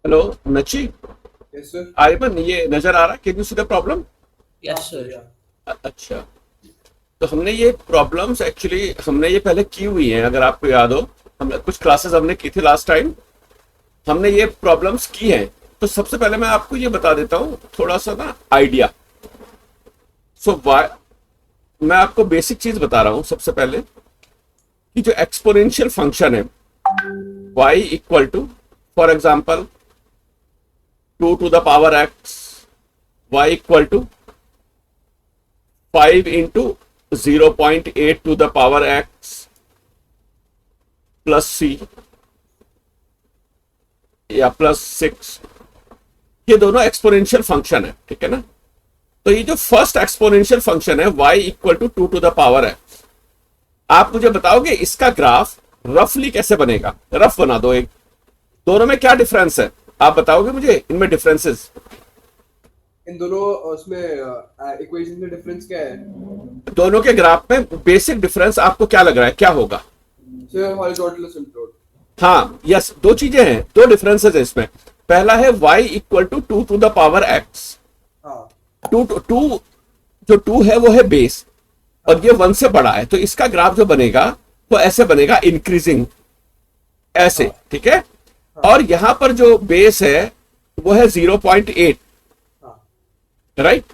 Hello नची। Yes sir. Aryaman ये नजर आ रहा है? Can you see the problem? हाँ यस सर सर। या। अच्छा, तो हमने ये प्रॉब्लम्स एक्चुअली हमने ये पहले की हुई हैं, अगर आपको याद हो। हमने कुछ क्लासेस हमने की थी लास्ट टाइम, हमने ये प्रॉब्लम्स की हैं। तो सबसे पहले मैं आपको ये बता देता हूँ थोड़ा सा ना आइडिया। सो वाई, मैं आपको बेसिक चीज बता रहा हूँ सबसे पहले कि जो एक्सपोनेंशियल फंक्शन है y equal to, for example 2 to the power x, y equal to 5 into 0.8 to the power x plus c या प्लस 6, ये दोनों एक्सपोनेंशियल फंक्शन है, ठीक है ना। तो ये जो फर्स्ट एक्सपोनेंशियल फंक्शन है y equal to 2 to the power x, आप मुझे बताओगे इसका ग्राफ रफली कैसे बनेगा? रफ बना दो एक। दोनों में क्या डिफरेंस है आप बताओगे मुझे, इनमें डिफरेंसेस? इन दोनों उसमें इक्वेशन में डिफरेंस क्या है? दोनों के ग्राफ में बेसिक डिफरेंस आपको क्या लग रहा है, क्या होगा? Sir horizontal asymptote. हाँ यस, दो चीजें हैं, दो डिफरेंसेस है इसमें। पहला है y equal to 2 to the power x। हाँ टू टू, जो 2 है वो है बेस, और ये 1 से बड़ा है, तो इसका ग्राफ जो बनेगा वो ऐसे बनेगा, इंक्रीजिंग ऐसे, हाँ ठीक है। हाँ और यहां पर जो बेस है वो है 0.8, हाँ। राइट।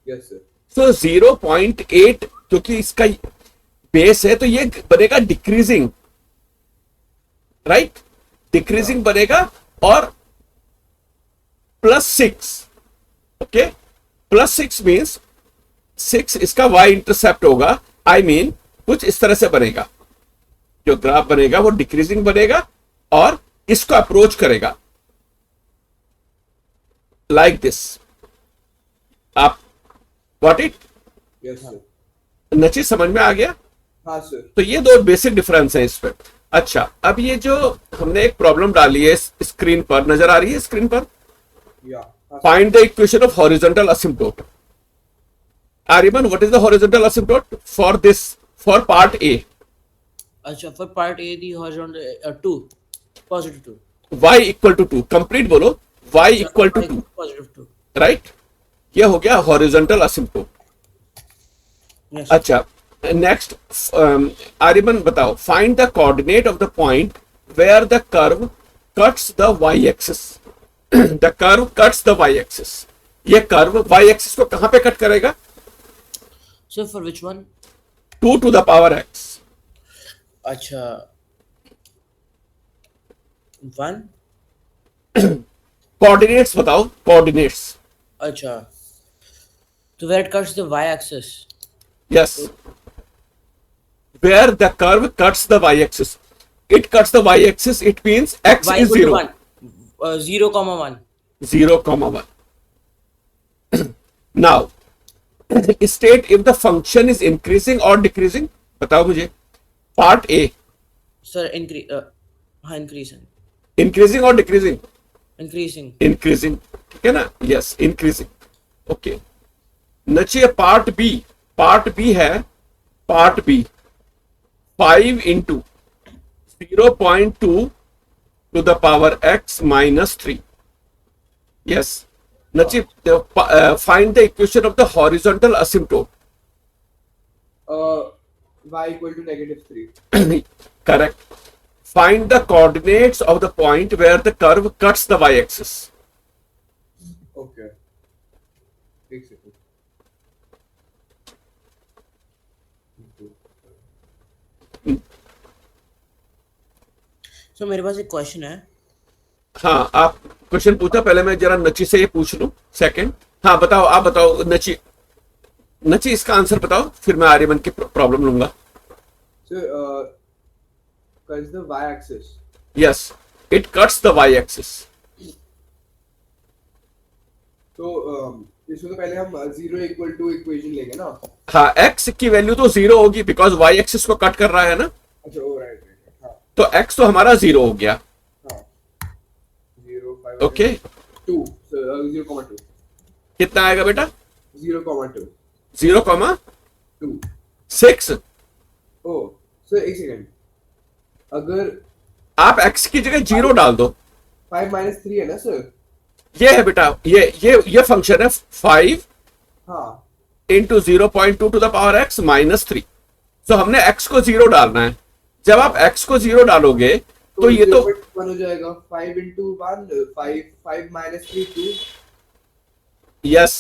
Yes sir. सो 0.8 क्योंकि इसका बेस है तो ये बनेगा डिक्रीजिंग, राइट। डिक्रीजिंग हाँ बनेगा। और +6, ओके। +6 मीन्स 6 इसका y इंटरसेप्ट होगा, आई मीन कुछ इस तरह से बनेगा। जो ग्राफ बनेगा वो डिक्रीजिंग बनेगा और इसको अप्रोच करेगा लाइक दिस। आप गॉट इट? Yes sir. नची समझ में आ गया? हाँ सर। तो ये दो बेसिक डिफरेंस है इसमें। अच्छा, अब ये जो हमने एक प्रॉब्लम डाली है स्क्रीन पर, नजर आ रही है स्क्रीन पर? या हाँ sir. Find the equation of horizontal asymptote. Aryaman, what is the horizontal asymptote for this, for part A? अच्छा, for part A the horizontal 2 positive 2। y equal to 2, complete बोलो। y अच्छा, इक्वल टू 2, पॉजिटिव 2। राइट। ये हो गया horizontal asymptote. Yes. अच्छा, next Aryaman बताओ, find the coordinate of the point where the curve cuts the Y axis. The curve cuts the Y axis, ये curve y axis को कहां पे कट करेगा? So for which one? 2 to the power x। अच्छा, 1। Coordinates बताओ, coordinates. अच्छा, तो where it cuts the Y axis. Yes, where the curve cuts the y-axis. It cuts the y-axis, it means x y is equal to 0. 1, 0 comma 1। 0 comma 1. Now state if the function is increasing or decreasing. बताओ मुझे, part A. Sir increase, हाँ increasing. Increasing और decreasing? Increasing. Increasing, ठीक है ना। Yes, increasing, okay. नचिए part B. Part B है, part B 5 into 0.2 to the power x minus 3. Yes. Nachib, find the equation of the horizontal asymptote. y equal to -3। Correct. Find the coordinates of the point where the curve cuts the y-axis. Okay एक second. सो मेरे पास एक question है। हाँ, आप question पूछा, पहले मैं जरा नची से ये पूछ लूं सेकंड। हाँ बताओ, आप बताओ नची। नची इसका आंसर बताओ, फिर मैं आर्यमन की प्रॉब्लम लूंगा। Sir cuts the y axis. Yes, it cuts the y-axis. तो इसमें तो पहले हम 0 इक्वल टू इक्वेशन लेंगे ना। हाँ, x की वैल्यू तो 0 होगी बिकॉज y-axis को कट कर रहा है ना। अच्छा ओ राइट राइट हाँ तो x तो हमारा 0 हो गया, हाँ। 0 5 ओके। 2 0,2 कितना आएगा बेटा? 0,2 0,6। 2। ओ सर एक सेकंड, अगर आप x की जगह 0 डाल दो। 5 माइनस 3 है ना सर? ये है बेटा, ये फंक्शन है 5 हाँ into 0.2 to the power x minus 3। तो हमने x को 0 डालना है। जब आप x को 0 डालोगे तो ये तो 0.1 हो जाएगा। 5 इंटू 1 5, 5 माइनस 3 2। यस,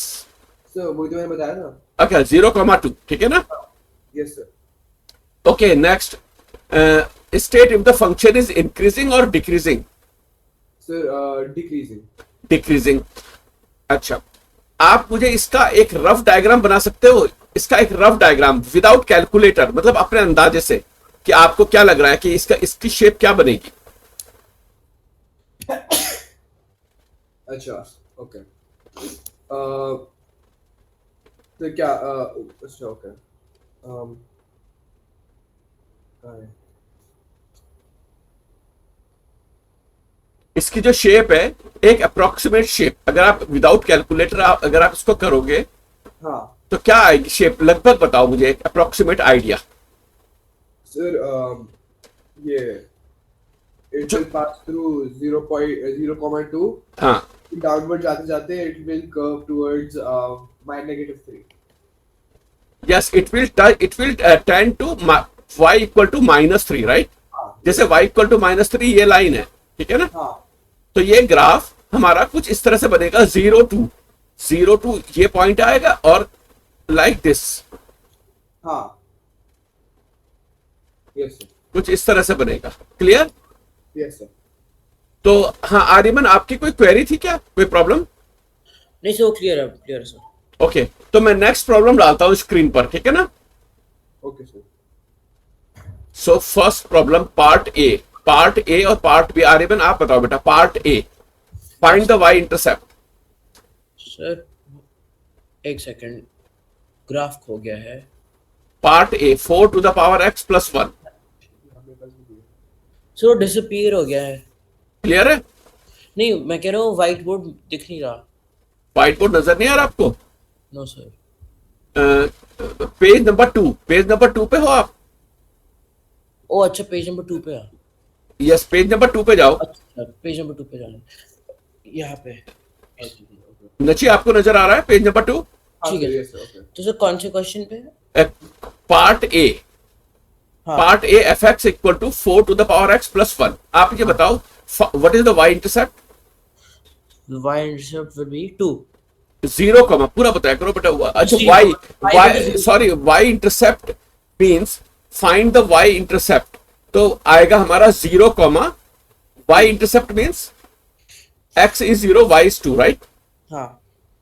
सर वही तो मैंने बताया था। ओके 0,2, ठीक है ना? Yes sir. Okay next, state if the function is increasing और डिक्रीजिंग। Sir decreasing. डिक्रीजिंग, अच्छा। आप मुझे इसका एक रफ डायग्राम बना सकते हो? इसका एक रफ डायग्राम विदाउट कैलकुलेटर, मतलब अपने अंदाजे से कि आपको क्या लग रहा है कि इसकी शेप क्या बनेगी? अच्छा ओके। तो क्या अच्छा ओके। कहाँ है? इसकी जो शेप है, एक अप्रोक्सीमेट शेप, अगर आप विदाउट कैलकुलेटर अगर आप इसको करोगे हाँ तो क्या आएगी शेप? लगभग बताओ मुझे एक अप्रोक्सीमेट आइडिया। सर ये इट जो विल पास थ्रू 0.0,2 हाँ, डाउनवर्ड जाते जाते it will curve towards -3। Yes, it will tend to y equal to -3, right? हाँ जैसे y इक्वल टू -3 ये लाइन है, ठीक है ना? हाँ तो ये ग्राफ हमारा कुछ इस तरह से बनेगा, 0 टू ये पॉइंट आएगा और लाइक दिस, हाँ यस सर। कुछ इस तरह से बनेगा। क्लियर? Yes sir. तो हाँ आर्यमन, आपकी कोई क्वेरी थी क्या, कोई प्रॉब्लम? नहीं सर, क्लियर है सर। ओके, तो मैं नेक्स्ट प्रॉब्लम डालता हूं स्क्रीन पर, ठीक है ना? Okay sir. So first problem part A और पार्ट बी। आर्यमन आप बताओ बेटा, part A, find the y intercept. Sir एक सेकंड, ग्राफ खो गया है। Part A 4 to the power x plus 1। Sir disappear हो गया है। क्लियर है? नहीं, मैं कह रहा हूँ व्हाइट बोर्ड दिख नहीं रहा। व्हाइट बोर्ड नजर नहीं आ रहा आपको? No sir. पेज नंबर 2 पे हो आप? ओ अच्छा, पेज नंबर 2 पे आ। यस, पेज नंबर 2 पे जाओ। अच्छा, पेज नंबर 2 पे जाना है। यहाँ पे। नची, आपको नजर आ रहा है पेज नंबर 2? हाँ ठीक सर। है। Yes sir. ओके। तो सर कौन से क्वेश्चन पे है? पार्ट ए, हाँ। Part A f x equal to 4 to the power x plus 1। आप ये बताओ what is the y intercept? y intercept will be 2। 0 comma पूरा बताया करो बेटा। अच्छा, Zero. Y Y y equal to zero. Sorry, y intercept means find the y intercept. तो आएगा हमारा 0 comma, Y intercept means x is 0, y is 2, right? हाँ।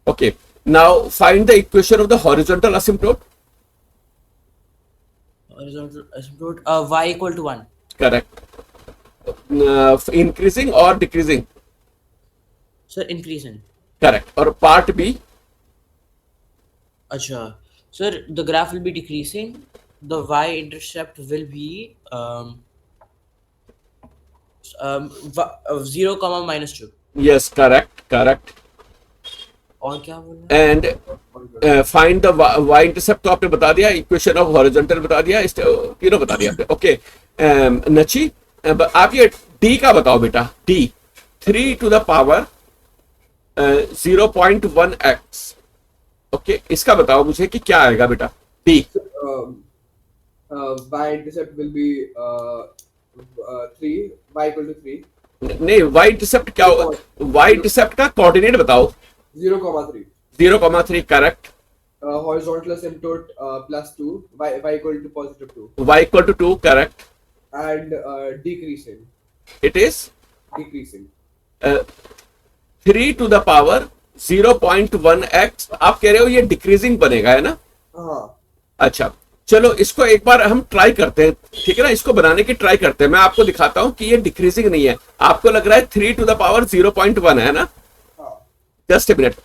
Okay, now find the equation of the horizontal asymptote. Horizontal asymptote, y equal to 1। Correct. Increasing or decreasing? Sir increasing। Correct. और part B? अच्छा sir, the graph will be decreasing, the y intercept will be 0 comma -2। Yes, correct. और क्या बोलना है? And find the y intercept तो आपने बता दिया, equation of horizontal बता दिया, तीनों बता दिया आपने। Okay, नची, आप ये d का बताओ बेटा। d 3 to the power 0.1x। Okay, इसका बताओ मुझे कि क्या आएगा बेटा d। Y intercept will be 3, y equal to 3, नहीं, y इंटरसेप्ट क्या होगा? y इंटरसेप्ट का कोऑर्डिनेट बताओ। 0,3। 0,3 correct. Horizontal asymptote plus 2, y equal to +2, y equal to 2 correct. and decreasing, it is decreasing. 3 to the पावर 0.1x। आप कह रहे हो ये डिक्रीजिंग बनेगा, है ना? हाँ अच्छा, चलो इसको एक बार हम ट्राई करते हैं, ठीक है ना? इसको बनाने की ट्राई करते हैं। मैं आपको दिखाता हूं कि ये डिक्रीजिंग नहीं है। आपको लग रहा है 3 टू द पावर 0.1 है ना? हाँ जस्ट ए मिनट,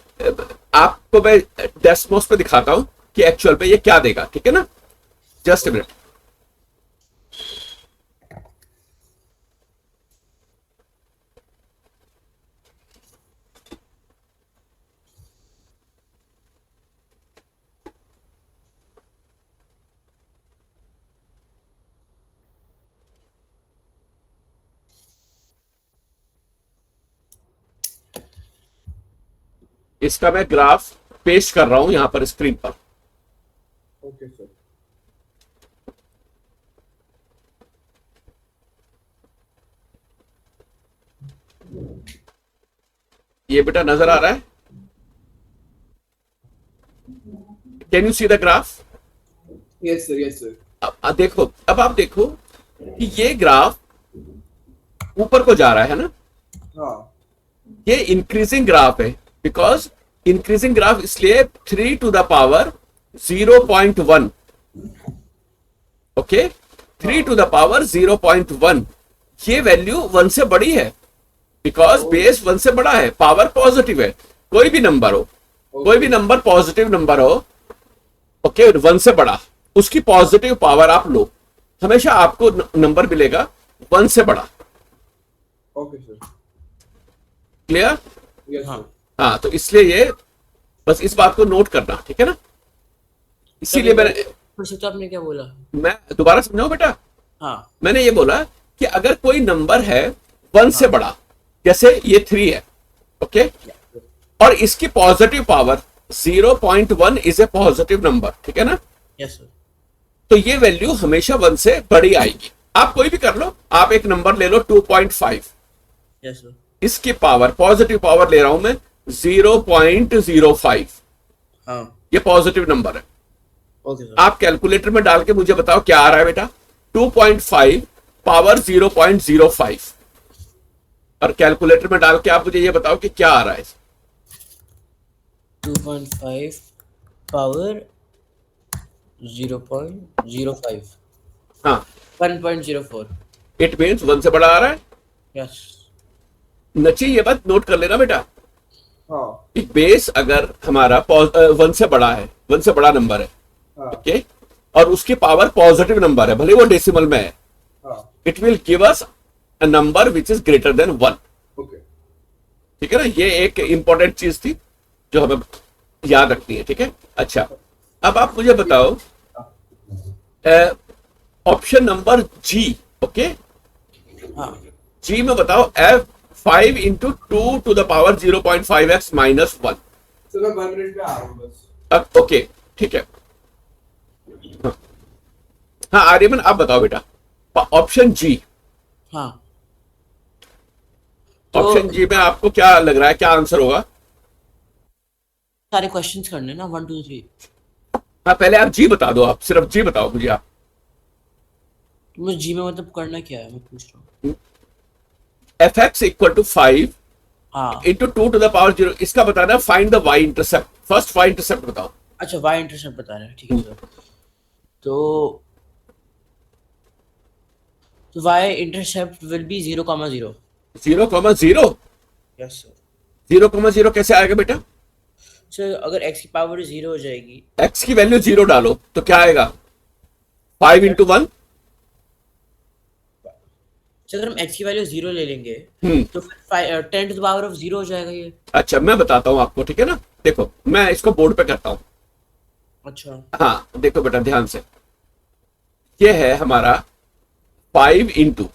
आपको मैं डेस्मोस पे दिखाता हूं कि एक्चुअल पे ये क्या देगा, ठीक है ना? Just a minute. इसका मैं ग्राफ पेस्ट कर रहा हूं यहां पर स्क्रीन पर। Okay sir. ये बेटा नजर आ रहा है? Can you see the graph? Yes sir, yes sir. अब देखो, अब आप देखो कि ये ग्राफ ऊपर को जा रहा है ना, हाँ ये इंक्रीजिंग ग्राफ है। बिकॉज इंक्रीजिंग ग्राफ इसलिए 3 to the power 0.1, okay, 3 to the power 0.1, ये वैल्यू 1 से बड़ी है बिकॉज बेस 1 से बड़ा है, पावर पॉजिटिव है। कोई भी नंबर हो, कोई भी नंबर पॉजिटिव नंबर हो, ओके, 1 से बड़ा, उसकी पॉजिटिव पावर आप लो, हमेशा आपको नंबर मिलेगा 1 से बड़ा। Okay sir, clear? यस हाँ। सर। हाँ, तो इसलिए ये बस इस बात को नोट करना, ठीक है ना? इसीलिए मैंने, फिर से तो आपने क्या बोला? मैं दोबारा समझाऊं बेटा? हाँ मैंने ये बोला कि अगर कोई नंबर है 1 से बड़ा, जैसे ये 3 है, ओके, और इसकी positive power 0.1 is a positive number, ठीक है ना? Yes sir. तो ये वैल्यू हमेशा 1 से बड़ी आएगी। आप कोई भी कर लो, आप एक नंबर ले लो 2.5, यस सर। इसकी पावर, पॉजिटिव पावर ले रहा हूं मैं 0.05, हाँ ये पॉजिटिव नंबर है। Okay sir. आप कैलकुलेटर में डाल के मुझे बताओ क्या आ रहा है बेटा? 2.5 पावर 0.05, और कैलकुलेटर में डाल के आप मुझे ये बताओ कि क्या आ रहा है। 2.5 पावर 0.05, हाँ, 1.04। इट मीन्स 1 से बड़ा आ रहा है। यस नची, ये बात नोट कर लेना बेटा, हाँ कि बेस अगर हमारा 1 से बड़ा है, 1 से बड़ा नंबर है, हाँ ओके, और उसकी पावर पॉजिटिव नंबर है, भले वो डेसिमल में है, हाँ। It will give us a number which is greater than 1। Okay ठीक है ना? ये एक इंपॉर्टेंट चीज थी जो हमें याद रखनी है, ठीक है? अच्छा, अब आप मुझे बताओ ऑप्शन नंबर जी, ओके, हाँ जी में बताओ f 5 into 2 to the power 0.5x minus 1। Sir, मैं 1 मिनट में आ रहा हूँ बस। ओके, ठीक है। हाँ, हाँ आर्यमन आप बताओ बेटा, ऑप्शन जी, हाँ। ऑप्शन जी में आपको क्या लग रहा है, क्या आंसर होगा? सारे क्वेश्चंस करने ना, 1 2 3। हाँ, पहले आप जी बता दो, आप सिर्फ जी बताओ मुझे आप। मुझे जी में मतलब करना क्या है, मैं पूछ रहा हूँ। fx इक्वल टू 5 हाँ इंटू 2 टू द पावर 0, इसका बताना find the y intercept. First y intercept बताओ। अच्छा, वाई इंटरसेप्ट बता रहे हैं, ठीक है सर। तो y intercept will be 0,0। 0,0? Yes sir. 0,0 कैसे आएगा बेटा? सर अगर x की पावर 0 हो जाएगी, x की वैल्यू 0 डालो तो क्या आएगा? 5 इंटू 1। सर अगर हम x की वैल्यू 0 ले लेंगे हम्म, तो फिर 10 टू द पावर ऑफ 0 हो जाएगा ये। अच्छा मैं बताता हूं आपको, ठीक है ना? देखो, मैं इसको बोर्ड पे करता हूं। अच्छा हाँ देखो बेटा ध्यान से, ये है हमारा 5 इंटू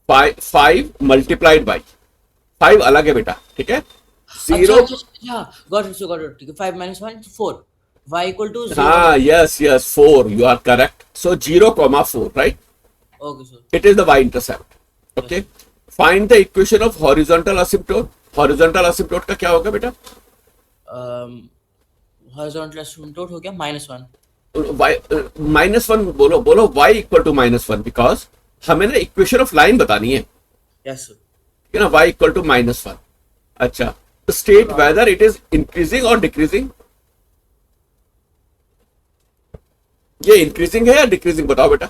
5 मल्टीप्लाइड बाई 5 अलग है बेटा, ठीक है? 0, गॉट इट, ठीक है। 5 minus 1 4, y इक्वल टू 0। हाँ, yes yes, 4, you are correct. So 0,4, right? Okay sir. It is the y-intercept. Okay. Find the equation of horizontal asymptote. Horizontal asymptote का क्या होगा बेटा? हॉरिजॉन्टल एसिम्पटोट हो गया -1। -1 बोलो, बोलो y इक्वल टू -1, बिकॉज हमें ना इक्वेशन ऑफ लाइन बतानी है, यस सर। ठीक है ना? y equal to -1। अच्छा, state whether it is increasing और डिक्रीजिंग। ये इंक्रीजिंग है या डिक्रीजिंग, बताओ बेटा?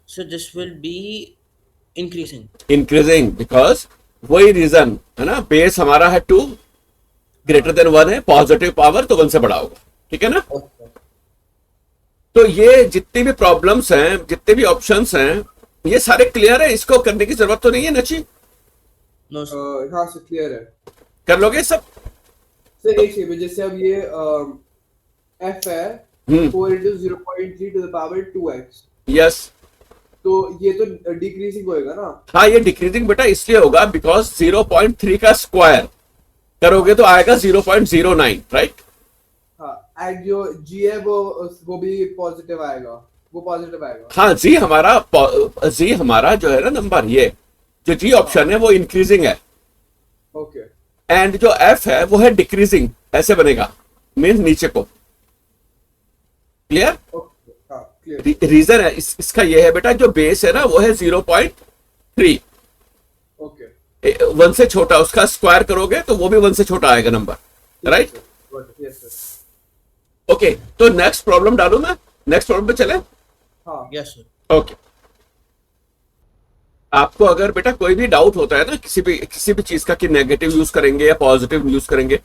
So this will be increasing. Increasing, because वही रीजन है ना, बेस हमारा है 2, ग्रेटर देन 1 है, पॉजिटिव पावर तो 1 से बड़ा होगा, ठीक है ना? Okay. तो ये जितनी भी प्रॉब्लम्स हैं, जितने भी ऑप्शंस हैं, ये सारे क्लियर है, इसको करने की जरूरत तो नहीं है नची? No sir. हाँ सर, क्लियर है कर लोगे सब? सर। एक सेकंड, जैसे अब ये f है 4 into 0.3 to the power 2x, yes. तो ये तो डिक्रीजिंग होएगा ना? हाँ, ये डिक्रीजिंग बेटा इसलिए होगा बिकॉज 0.3 का स्क्वायर करोगे तो आएगा 0.09, राइट? हाँ, एंड जो जी है वो भी पॉजिटिव आएगा, वो पॉजिटिव आएगा। हाँ, जी हमारा जो है ना नंबर, ये जो जी ऑप्शन है वो इंक्रीजिंग है, ओके एंड जो एफ है वो है डिक्रीजिंग, ऐसे बनेगा, मीन्स नीचे को। क्लियर? ओके, हाँ क्लियर। रीजन है इसका ये है बेटा, जो बेस है ना वो है 0.3, ओके 1 से छोटा, उसका स्क्वायर करोगे तो वो भी 1 से छोटा आएगा number, right? Yes sir. Okay, तो नेक्स्ट प्रॉब्लम डालू मैं, नेक्स्ट प्रॉब्लम पे चले। हाँ यस सर। ओके, आपको अगर बेटा कोई भी डाउट होता है ना किसी भी चीज का कि नेगेटिव यूज करेंगे या पॉजिटिव यूज करेंगे,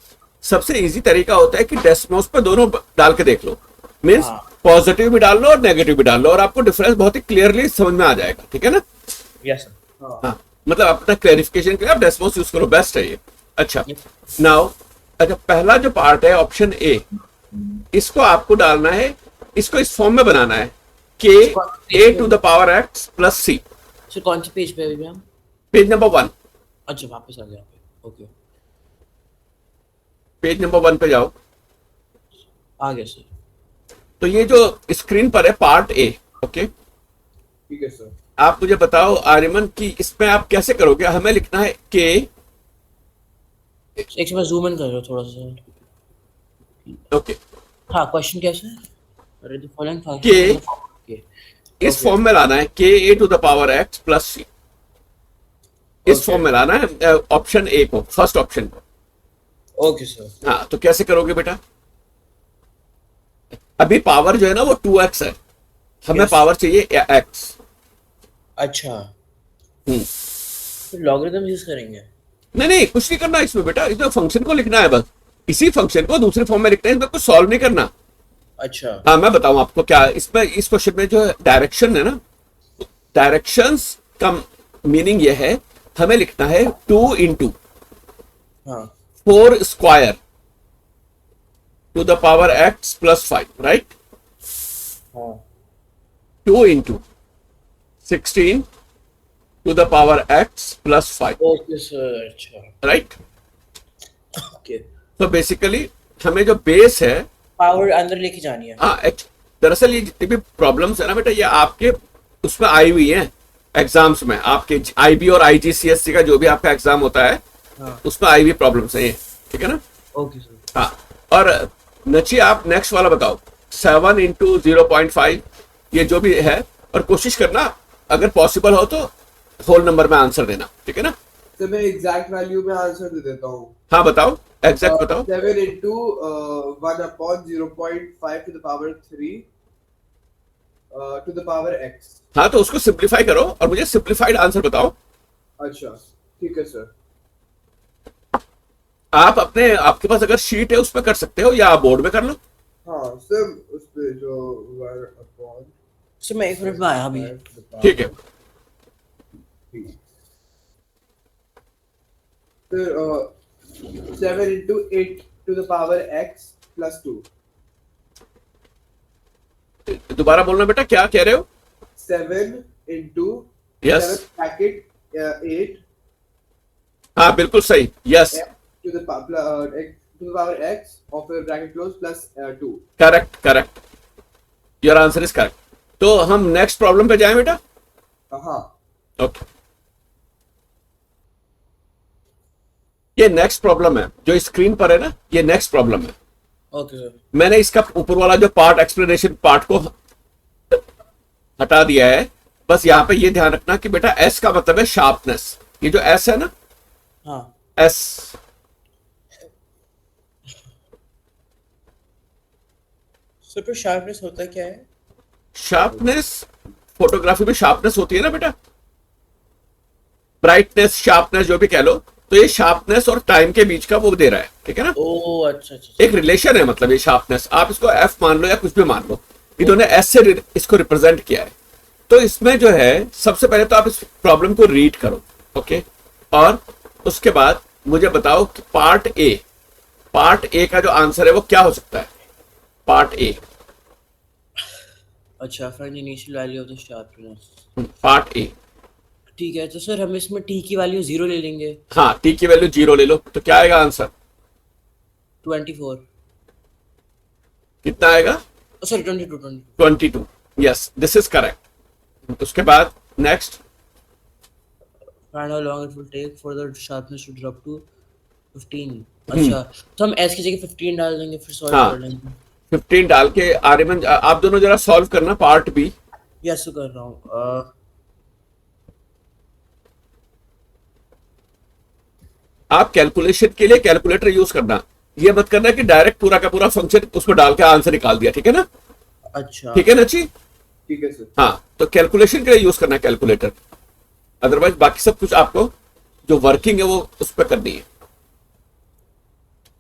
सबसे इजी तरीका होता है कि डेसिमल्स पे दोनों डाल के देख लो, मीन्स पॉजिटिव भी डाल लो और नेगेटिव भी डाल लो, और आपको डिफरेंस बहुत ही क्लियरली समझ में आ जाएगा, ठीक है ना? Yes sir. हाँ, मतलब अपना क्लैरिफिकेशन के लिए आप डेसिमल्स यूज करो, बेस्ट है ये। अच्छा, नाउ अच्छा, पहला जो पार्ट है ऑप्शन ए, इसको आपको डालना है, इसको इस फॉर्म में बनाना है, K A to the power x plus C. Sir कौन से पेज पे है अभी हम? पेज नंबर 1, अच्छा वापस आ गया यहाँ पे। ओके, पेज नंबर 1 पे जाओ। आ गया सर। तो ये जो स्क्रीन पर है पार्ट ए, ओके, ठीक है सर। आप मुझे बताओ आर्यमन कि इसमें आप कैसे करोगे? हमें लिखना है के, एक मैं जूम इन कर रहा हूँ थोड़ा सा। ओके, हाँ, क्वेश्चन कैसे है? अरे द फॉलोइंग के फंक्शन इस फॉर्म में लाना है, K A to the power x plus C, इस फॉर्म में लाना है ऑप्शन ए को, फर्स्ट ऑप्शन को। Okay sir. हाँ, तो कैसे करोगे बेटा? अभी पावर जो है ना वो 2x है, हमें Yes. पावर चाहिए x। अच्छा, तो लॉगरिथम यूज करेंगे? नहीं नहीं, कुछ नहीं करना इसमें बेटा, इसमें फंक्शन को लिखना है बस, इसी फंक्शन को दूसरे फॉर्म में लिखना है, इसमें कुछ सॉल्व नहीं करना। अच्छा हाँ, मैं बताऊं आपको क्या इसमें, इस क्वेश्चन में जो डायरेक्शन है ना, डायरेक्शंस का मीनिंग ये है, हमें लिखना है 2 इंटू हाँ 4 square to the power x plus 5, right? हाँ 2 into 16 to the power x plus 5, okay sir. अच्छा राइट? ओके, तो बेसिकली हमें जो बेस है, पावर अंदर लेके जानी है। हाँ, दरअसल ये जितनी भी प्रॉब्लम्स है ना बेटा, ये आपके उसमें आई हुई है एग्जाम्स में, आपके आईबी और आईजीसीएससी का जो भी आपका एग्जाम होता है, हाँ उसमें आई हुई प्रॉब्लम्स है ये, ठीक है ना? Okay sir. हाँ, और नची आप नेक्स्ट वाला बताओ, 7 इंटू 0.5, ये जो भी है, और कोशिश करना अगर पॉसिबल हो तो होल नंबर में आंसर देना, ठीक है ना? तो मैं एग्जैक्ट वैल्यू में आंसर दे देता हूँ। हाँ बताओ, एग्जैक्ट बताओ। 7 into 1 upon 0.5 to the power 3 to the power x। हाँ, तो उसको सिंप्लीफाई करो और मुझे सिंप्लीफाइड आंसर बताओ। अच्छा ठीक है सर। आप अपने, आपके पास अगर शीट है उसमें कर सकते हो, या आप बोर्ड में कर लो। हाँ सर, उस पे जो 1 upon सर मैं 1 मिनट में आया अभी। 5 to the power ठीक है। 3। फिर 7 into 8 to the power x plus 2। दोबारा बोलना बेटा, क्या कह रहे हो? 7 into Yes. 7 bracket 8 हाँ बिल्कुल सही, yes, to the power x of a bracket close plus 2। Correct correct, your answer is correct. तो हम नेक्स्ट प्रॉब्लम पे जाएं बेटा। हाँ ओके, ये नेक्स्ट प्रॉब्लम है जो स्क्रीन पर है ना, ये नेक्स्ट प्रॉब्लम है। Okay sir. मैंने इसका ऊपर वाला जो पार्ट, एक्सप्लेनेशन पार्ट को हटा दिया है, बस यहाँ पे ये ध्यान रखना कि बेटा एस का मतलब है शार्पनेस, ये जो एस है ना, हाँ एस, सर पर शार्पनेस होता क्या है? शार्पनेस, फोटोग्राफी में शार्पनेस होती है ना बेटा, ब्राइटनेस, शार्पनेस जो भी कह लो, तो ये शार्पनेस और टाइम के बीच का वो दे रहा है, ठीक है ना? ओह अच्छा अच्छा। एक रिलेशन है, मतलब ये शार्पनेस, आप इसको एफ मान लो या कुछ भी मान लो, इन्होंने एस से इसको रिप्रेजेंट किया है। तो इसमें जो है, सबसे पहले तो आप इस प्रॉब्लम को रीड करो, ओके, और उसके बाद मुझे बताओ कि पार्ट ए का जो आंसर है वो क्या हो सकता है? पार्ट ए, अच्छा, find initial value of the sharpness. Part A, ठीक है, तो सर हम इसमें टी की वैल्यू 0 ले लेंगे। हाँ, टी की वैल्यू 0 ले लो, तो क्या आएगा आंसर? 24. कितना आएगा? Oh, sorry, 22, 22. 22. Yes, this is correct. उसके बाद next. Find how long it will take for the sharpness to drop to 15. अच्छा, तो हम S की जगह 15 डाल देंगे, फिर सॉल्व हाँ. कर लेंगे. 15 डाल के आर्यमन आप दोनों जरा सॉल्व करना पार्ट बी. यस कर रहा हूँ. आप कैलकुलेशन के लिए कैलकुलेटर यूज करना. ये मत करना कि डायरेक्ट पूरा का पूरा फंक्शन उसमें डाल के आंसर निकाल दिया. ठीक है ना? अच्छा. ठीक है ना जी? ठीक है सर. हाँ, तो कैलकुलेशन के लिए यूज करना कैलकुलेटर. अदरवाइज बाकी सब कुछ आपको जो वर्किंग है वो उस पर करनी है.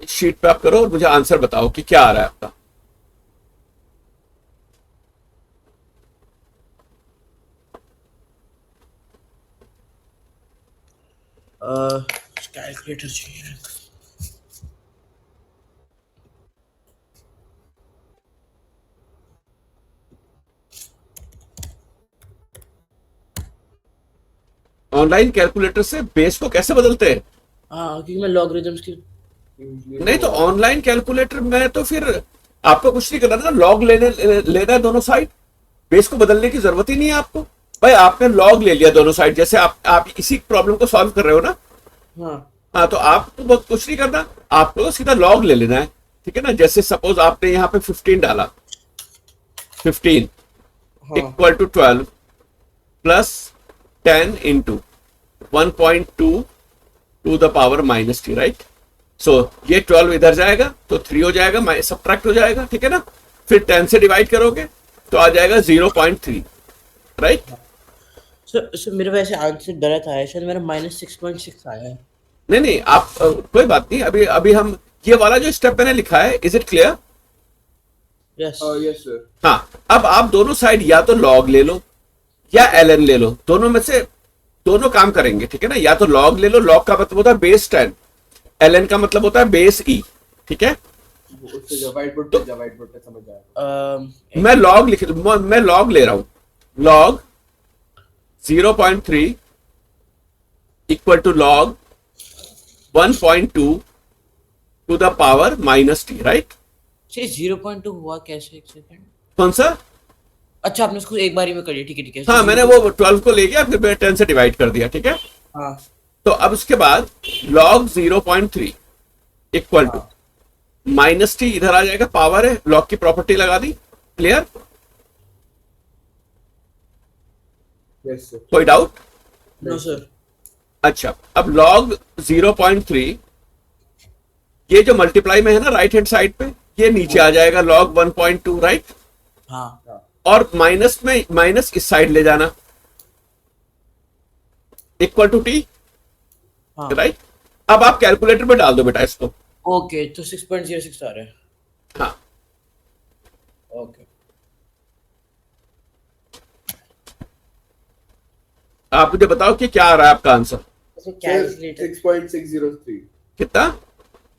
शीट पे आप करो और मुझे आंसर बताओ कि क्या आ रहा है आपका. कैलकुलेटर चाहिए. ऑनलाइन कैलकुलेटर से बेस को कैसे बदलते हैं? हाँ, क्योंकि मैं लॉगरिथम्स की. नहीं तो ऑनलाइन कैलकुलेटर में तो फिर आपको कुछ नहीं करना ना. लॉग लेना है दोनों साइड. बेस को बदलने की जरूरत ही नहीं है आपको. भाई आपने लॉग ले लिया दोनों साइड. जैसे आप इसी प्रॉब्लम को सॉल्व कर रहे हो ना. हाँ. हाँ, तो आपको बहुत कुछ नहीं करना. आपको सीधा लॉग ले लेना है. ठीक है ना? जैसे सपोज आपने यहाँ पे 15 डाला. 15 equal to 12 plus 10 into 1.2 to the power minus T. Right? So ये 12 इधर जाएगा तो 3 हो जाएगा, सब्ट्रैक्ट हो जाएगा. ठीक है ना? फिर 10 से डिवाइड करोगे तो आ जाएगा 0.3. राइट? सो मेरे वैसे आंसर गलत आया है, शायद मेरा -6.6 आया है. नहीं आप कोई बात नहीं. अभी हम ये वाला जो स्टेप मैंने लिखा है, is it clear? Yes. Yes sir. हाँ, अब आप दोनों साइड या तो लॉग ले लो या एलएन ले लो. दोनों में से दोनों काम करेंगे. ठीक है ना? या तो लॉग ले लो. लॉग का मतलब होता है बेस 10. एलएन का मतलब होता है बेस ई. ठीक है? उससे व्हाइट बोर्ड पे समझ जाएगा. मैं लॉग ले रहा हूं. Log 0.3 equal to log 1.2 to the power minus T. Right? 0.2 हुआ कैसे? एक सेकंड. कौन सा? अच्छा, आपने उसको एक बारी में कर लिया. ठीक है, ठीक है. हाँ, मैंने वो 12 को ले गया, फिर मैंने 10 से डिवाइड कर दिया. ठीक है? हाँ. तो अब उसके बाद log 0.3 equal to minus t. इधर आ जाएगा, पावर है, लॉग की प्रॉपर्टी लगा दी. क्लियर? Yes sir. कोई डाउट? No sir. अच्छा, अब log 0.3 ये जो मल्टीप्लाई में है ना राइट हैंड साइड पे, ये नीचे आ जाएगा log 1.2. राइट? हाँ. और माइनस इस साइड ले जाना इक्वल टू टी. हाँ. राइट? अब आप कैलकुलेटर में डाल दो बेटा इसको. ओके, तो 6.06 आ रहा है. हाँ, ओके. आप मुझे बताओ कि क्या आ रहा है आपका आंसर. कैलकुलेटर 6.603. कितना?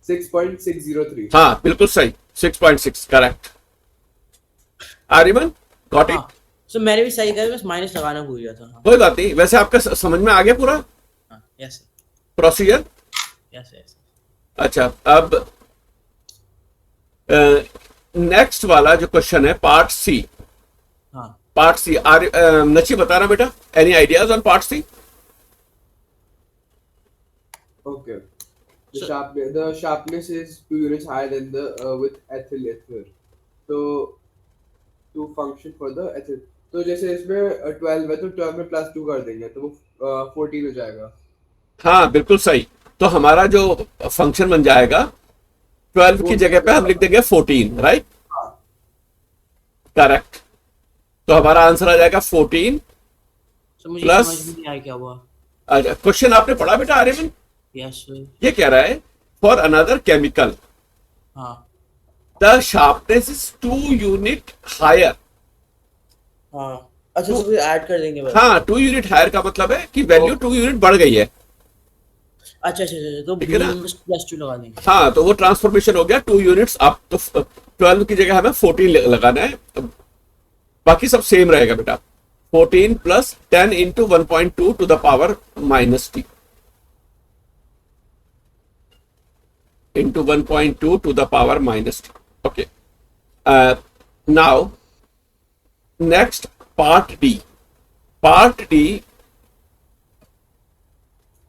6.603. हाँ, बिल्कुल सही. 6.6 करेक्ट. Aryaman got it. हाँ. सो मैंने भी सही कहा, बस माइनस लगाना भूल गया था. कोई बात नहीं. वैसे आपका समझ में आ गया पूरा हाँ. यस. प्रोसीजर? यस. यस. अच्छा, अब नेक्स्ट वाला जो क्वेश्चन है पार्ट सी. हाँ. Part C. नची बता रहा बेटा, any ideas on part C? Okay. The sharpness is 2 units higher than the with ethyl ether. So to function for the ethyl. तो जैसे इसमें 12 है तो 12 में +2 कर देंगे तो वो 14 हो जाएगा. हाँ, बिल्कुल सही. तो हमारा जो फंक्शन बन जाएगा 12 की जगह पे हम लिख देंगे 14. राइट? हाँ. करेक्ट. तो हमारा आंसर आ जाएगा 14 सो मुझे प्लस. समझ में नहीं आया क्या हुआ. अच्छा, क्वेश्चन आपने पढ़ा बेटा आर्यमन? Yes sir. ये कह रहा है फॉर अनदर केमिकल हाँ. The sharpness is 2 unit higher. हाँ. अच्छा, तो फिर ऐड कर देंगे बस. हाँ, 2 यूनिट हायर का मतलब है कि वैल्यू 2 यूनिट बढ़ गई है. अच्छा. तो ठीक है ना? +2 लगा देंगे. हाँ, तो वो ट्रांसफॉर्मेशन हो गया 2 यूनिट्स अप. तो 12 की जगह हमें 14 लगाना है. बाकी सब सेम रहेगा बेटा. 14 plus 10 into 1.2 to the power minus t. into 1.2 to the power minus t. Okay. Now, next part D. Part D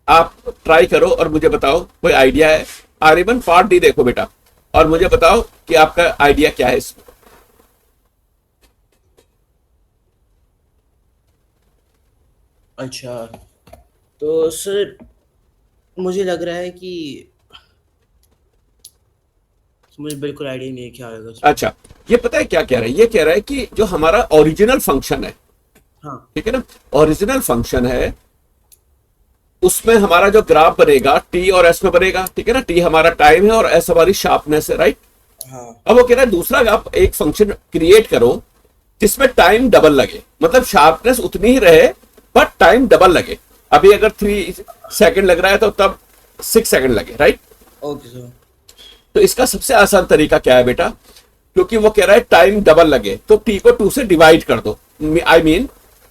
आप ट्राई करो और मुझे बताओ कोई आइडिया है। आर्यमन पार्ट डी देखो बेटा और मुझे बताओ कि आपका आइडिया क्या है इसमें। अच्छा, तो सर मुझे लग रहा है कि मुझे बिल्कुल आइडिया नहीं है क्या होगा इसमें। अच्छा, ये पता है क्या कह रहा है? ये कह रहा है कि जो हमारा ओरिजिनल फंक्शन है, हाँ ठीक है ना, ओरिजिनल फंक्शन है उसमें हमारा जो ग्राफ बनेगा टी और एस में बनेगा, ठीक है ना। टी हमारा टाइम है और एस हमारी शार्पनेस है, राइट। हाँ अब वो कह रहा है दूसरा आप एक फंक्शन क्रिएट करो जिसमें टाइम डबल लगे, मतलब शार्पनेस उतनी ही रहे बट टाइम डबल लगे। अभी अगर 3 सेकंड लग रहा है तो तब 6 सेकंड लगे, राइट। Okay sir. तो इसका सबसे आसान तरीका क्या है बेटा? क्योंकि वो कह रहा है टाइम डबल लगे तो टी को 2 से डिवाइड कर दो। आई मीन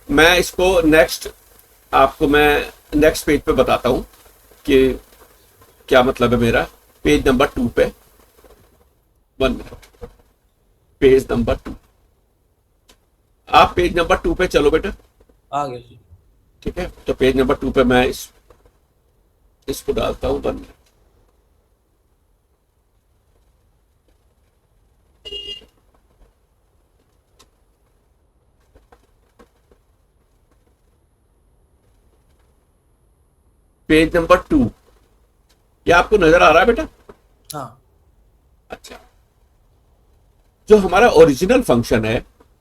मैं इसको आपको मैं नेक्स्ट पेज पे बताता हूं कि क्या मतलब है मेरा। पेज नंबर 2 पे 1 मिनट, पेज नंबर 2, आप पेज नंबर 2 पे चलो बेटा, आ गया सर। ठीक है। तो पेज नंबर 2 पे मैं इसको डालता हूं 1 मिनट। पेज नंबर 2, ये आपको नजर आ रहा है बेटा? हाँ अच्छा, जो हमारा ओरिजिनल फंक्शन है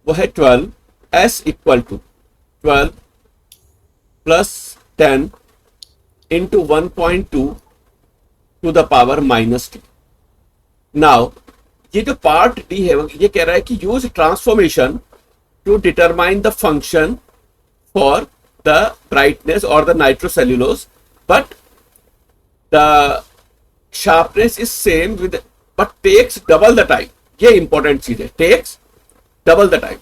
वो है 12 s equal to 12 plus 10 into 1.2 to the power minus t. Now ये जो पार्ट डी है ये कह रहा है कि use transformation to determine the function for the brightness और the nitrocellulose but the sharpness is same with but takes double the time। ये इंपॉर्टेंट चीज है, takes double the time.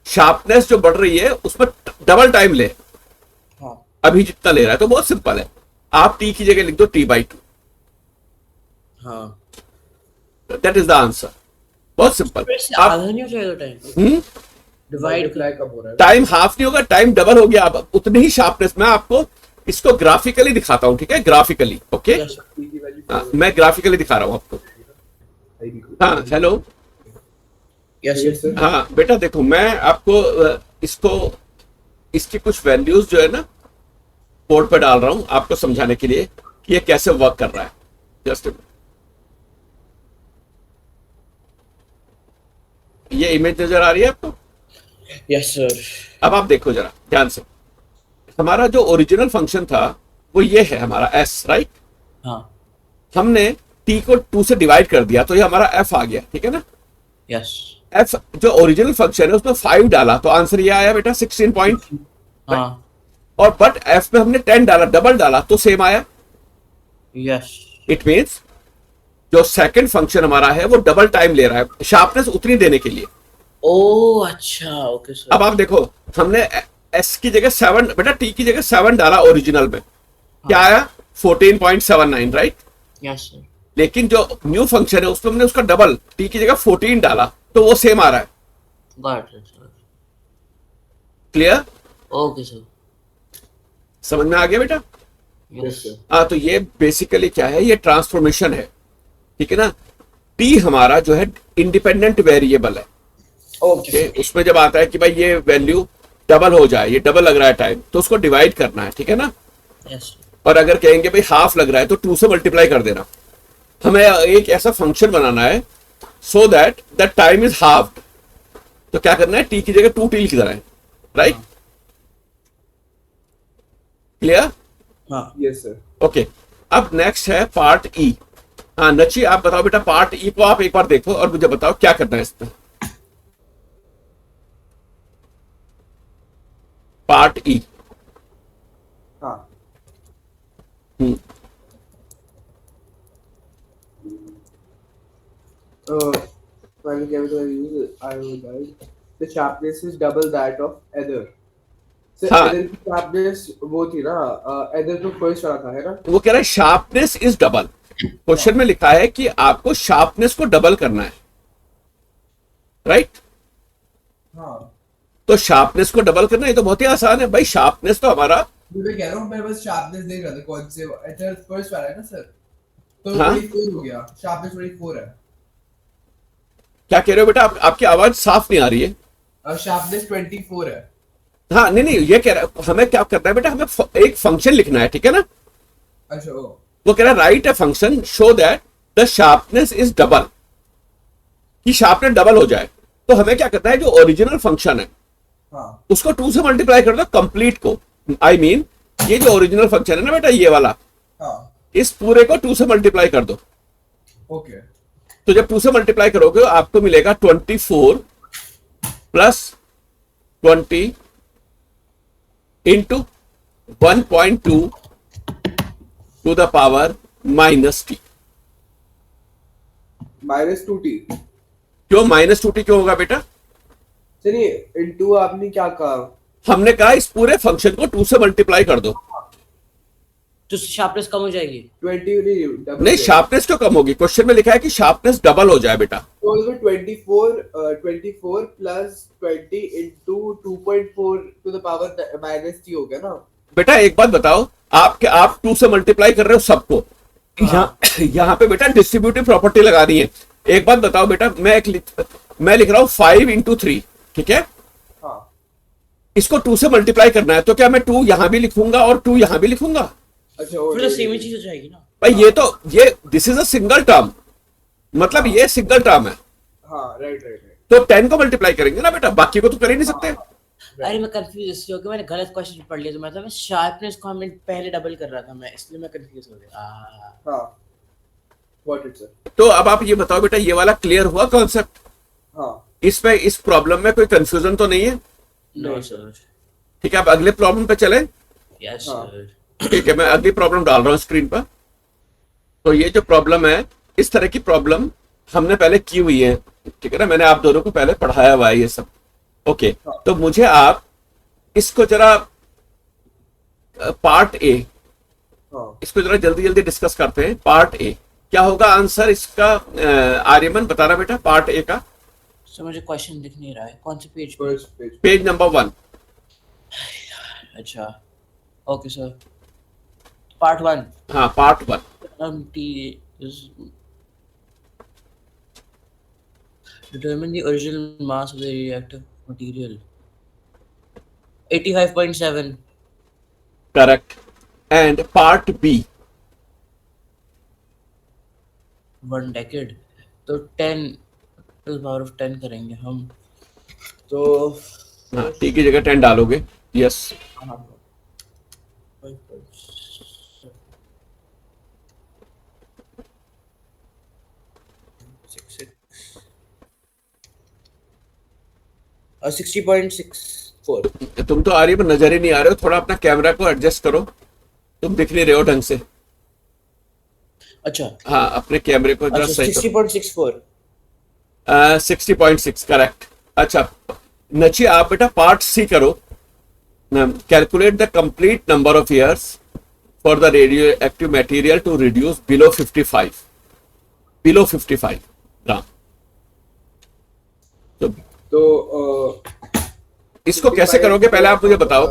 Sharpness जो बढ़ रही है उसमें डबल टाइम ले, हाँ अभी जितना ले रहा है। तो बहुत सिंपल है, आप टी की जगह लिख दो t/2, हाँ। That is the answer. बहुत सिंपल। फिर से आप आधा नहीं हो जाएगा टाइम डिवाइड मल्टीप्लाई कब हो रहा है? टाइम हाफ नहीं होगा, टाइम डबल हो गया। अब उतनी ही शार्पनेस, मैं आपको इसको ग्राफिकली दिखाता हूं, ठीक है, graphically. Okay, Yes, sir. T की वैल्यू मैं ग्राफिकली दिखा रहा हूं आपको। हाँ hello, Yes, Yes, sir. sir. हाँ बेटा देखो, मैं आपको इसकी कुछ वैल्यूज जो है ना बोर्ड पर डाल रहा हूं आपको समझाने के लिए कि ये कैसे वर्क कर रहा है। जस्ट ये इमेज नजर आ रही है आपको? Yes, sir. अब आप देखो जरा ध्यान से, हमारा जो ओरिजिनल फंक्शन था वो ये है हमारा s, राइट। हाँ हमने t को 2 से डिवाइड कर दिया तो ये हमारा f आ गया, ठीक है ना। Yes. f जो ओरिजिनल फंक्शन है उसमें 5 डाला तो आंसर ये आया बेटा 16 पॉइंट। हाँ और बट f में हमने 10 डाला, डबल डाला तो सेम आया। Yes. इट मीन्स जो सेकंड फंक्शन हमारा है वो डबल टाइम ले रहा है, शार्पनेस उतनी देने के लिए। ओह अच्छा, ओके सर। अब आप देखो, हमने s की जगह 7 बेटा, t की जगह 7 डाला ओरिजिनल में, क्या आया 14.79, राइट। Yes, sir. लेकिन जो न्यू फंक्शन है उसमें हमने उसका डबल t की जगह 14 डाला तो वो सेम आ रहा है। Got it, sir. Clear? Okay, sir. समझ में आ गया बेटा? Yes. sir. हाँ, तो ये बेसिकली क्या है, ये ट्रांसफॉर्मेशन है, ठीक है ना। t हमारा जो है इंडिपेंडेंट वेरिएबल है। Okay, Okay, उसमें जब आता है कि भाई ये वैल्यू डबल हो जाए, ये डबल लग रहा है टाइम, तो उसको डिवाइड करना है, ठीक है ना। yes, sir. और अगर कहेंगे भाई हाफ लग रहा है तो 2 से मल्टीप्लाई कर देना। हमें एक ऐसा फंक्शन बनाना है so that the time is half. तो क्या करना है, t की जगह 2t लिख देना है, राइट। क्लियर? हाँ Yes, sir. ओके, अब नेक्स्ट है पार्ट ई। हाँ नची, आप बताओ बेटा, पार्ट ई को आप एक बार देखो और मुझे बताओ क्या करना है इसमें। पार्ट ई, हाँ when chemical use iodide, the sharpness is double that of ether. So हाँ। ether की sharpness वो थी ना, ether तो फर्स्ट वाला था, है ना? वो कह रहा है शार्पनेस इज डबल, क्वेश्चन में लिखा है कि आपको शार्पनेस को डबल करना है, राइट? हाँ तो शार्पनेस को डबल करना ये तो बहुत ही आसान है भाई। शार्पनेस तो हमारा, मैं कह रहा हूँ, मैं बस शार्पनेस देख रहा था कौन से एथर फर्स्ट वाला है ना सर, तो हाँ। 24 हो गया, शार्पनेस 24 है। क्या कह रहे हो बेटा? आपकी आवाज साफ नहीं आ रही है। शार्पनेस 24 है। हाँ नहीं नहीं, ये कह रहा है हमें क्या करना है बेटा, हमें एक फंक्शन लिखना है, ठीक है ना? अच्छा ओ वो कह रहा है right a function show that the sharpness is double, कि शार्पनेस डबल हो जाए। तो हमें क्या करना है, जो ओरिजिनल फंक्शन है हाँ उसको 2 से मल्टीप्लाई कर दो, कंप्लीट को। आई मीन ये जो ओरिजिनल फंक्शन है ना बेटा, ये वाला, हाँ इस पूरे को 2 से मल्टीप्लाई कर दो। ओके तो जब 2 से मल्टीप्लाई करोगे आपको मिलेगा 24 plus 20 into 1.2 to the power -t। -2t। क्यों -2t क्यों होगा बेटा? चलिए इनटू आपने क्या कहा? हमने कहा इस पूरे फंक्शन को 2 से मल्टीप्लाई कर दो। तो शार्पनेस कम हो जाएगी। 20 नहीं डबल नहीं, शार्पनेस क्यों कम होगी? क्वेश्चन में लिखा है कि शार्पनेस डबल हो जाए बेटा। तो उसमें 24 plus 20 into 2.4 to the power -t हो गया ना। बेटा एक बात बताओ, आप 2 से मल्टीप्लाई कर रहे हो सबको, यहाँ पे बेटा डिस्ट्रीब्यूटिव प्रॉपर्टी लगानी है। एक बात बताओ बेटा, मैं लिख रहा हूं 5 इंटू 3, ठीक है? हाँ इसको 2 से मल्टीप्लाई करना है, तो क्या मैं 2 यहां भी लिखूंगा और 2 यहां भी लिखूंगा? अच्छा फिर तो सेम ही चीज हो जाएगी ना। भाई ये this is a single term, मतलब ये सिंगल टर्म है। हाँ राइट राइट राइट। तो 10 को मल्टीप्लाई करेंगे ना बेटा, बाकी को तो कर ही नहीं सकते। अरे मैं कंफ्यूज इसलिए हो गया, मैंने गलत क्वेश्चन पढ़ लिया, तो मतलब मैं शार्पनेस को हमें पहले डबल कर रहा था मैं, इसलिए मैं कंफ्यूज हो गया। हाँ व्हाट इट सर। तो अब आप ये बताओ बेटा, ये वाला क्लियर हुआ कॉन्सेप्ट? हाँ इसमें इस प्रॉब्लम में कोई कंफ्यूजन तो नहीं है? No sir. ठीक है, अब अगले प्रॉब्लम पे चले। यस हाँ। सर। ठीक है, मैं अगली प्रॉब्लम डाल रहा हूँ स्क्रीन पर। तो ये जो प्रॉब्लम है, इस तरह की प्रॉब्लम हमने पहले की हुई है, ठीक है ना? मैंने आप दोनों को पहले पढ़ाया हुआ है ये सब। ओके, तो मुझे आप इसको जरा पार्ट ए, हाँ इसको जरा जल्दी जल्दी डिस्कस करते हैं। पार्ट ए क्या होगा आंसर इसका? आर्यमन बताना बेटा पार्ट ए का। सर मुझे क्वेश्चन दिख नहीं रहा है, कौन से पेज पे? First page. Page number 1। अच्छा ओके सर। पार्ट 1। हाँ part 1। T is determine the original mass of the reactive material. 85.7. Correct. And part B 1 decade. तो 10 to the power of 10 करेंगे हम। तो हाँ, टी की जगह 10 डालोगे। यस। हाँ, 60.64। तुम तो आ रही पर नजर ही नहीं आ रहे हो, थोड़ा अपना कैमरा को एडजस्ट करो, तुम दिख नहीं रहे हो ढंग से। अच्छा हाँ, अपने कैमरे को जरा अच्छा सही करो। 60.64। 60.6 करेक्ट। अच्छा नची, आप बेटा पार्ट सी करो। Calculate the complete number of years for the radioactive material to reduce below 55 gram. तो इसको कैसे करोगे पहले आप मुझे बताओ।